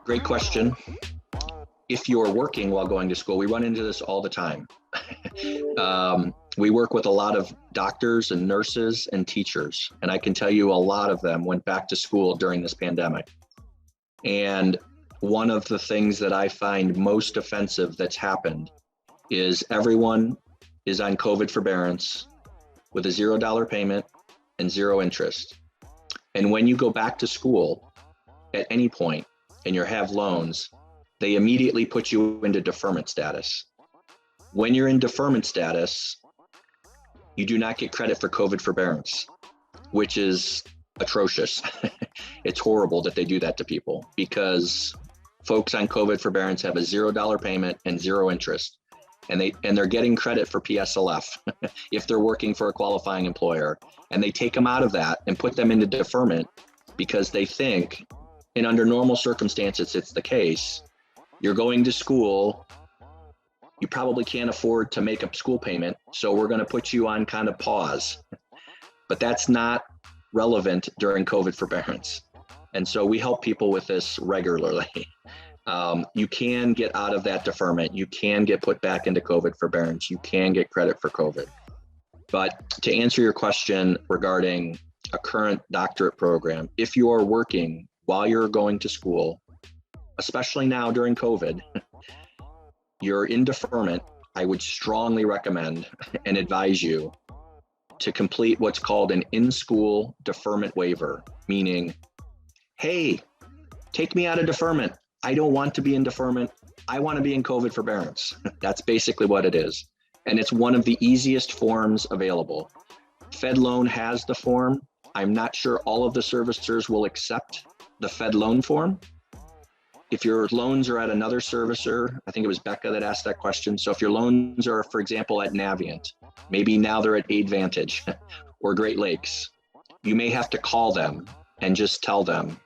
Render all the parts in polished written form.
Great question. If you're working while going to school, we run into this all the time. We work with a lot of doctors and nurses and teachers, and I can tell you a lot of them went back to school during this pandemic. And one of the things that I find most offensive that's happened is everyone is on COVID forbearance with a $0 payment and zero interest. And when you go back to school at any point and you have loans, they immediately put you into deferment status. When you're in deferment status, you do not get credit for COVID forbearance, which is atrocious. It's horrible that they do that to people, because folks on COVID forbearance have a $0 payment and zero interest, and they're getting credit for PSLF if they're working for a qualifying employer, and they take them out of that and put them into deferment because they think, and under normal circumstances it's the case, you're going to school, you probably can't afford to make a school payment, so we're going to put you on kind of pause. But that's not relevant during COVID forbearance. And so we help people with this regularly. You can get out of that deferment. You can get put back into COVID forbearance. You can get credit for COVID. But to answer your question regarding a current doctorate program, if you are working while you're going to school, especially now during COVID, you're in deferment, I would strongly recommend and advise you to complete what's called an in-school deferment waiver, meaning, hey, take me out of deferment. I don't want to be in deferment. I want to be in COVID forbearance. That's basically what it is. And it's one of the easiest forms available. Fed Loan has the form. I'm not sure all of the servicers will accept the Fed Loan form. If your loans are at another servicer, I think it was Becca that asked that question. So if your loans are, for example, at Navient, maybe now they're at Aidvantage or Great Lakes, you may have to call them and just tell them,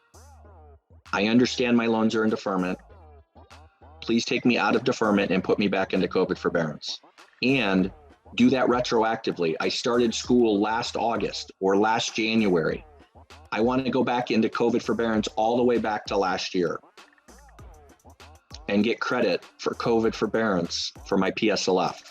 I understand my loans are in deferment. Please take me out of deferment and put me back into COVID forbearance. And do that retroactively. I started school last August or last January. I want to go back into COVID forbearance all the way back to last year and get credit for COVID forbearance for my PSLF.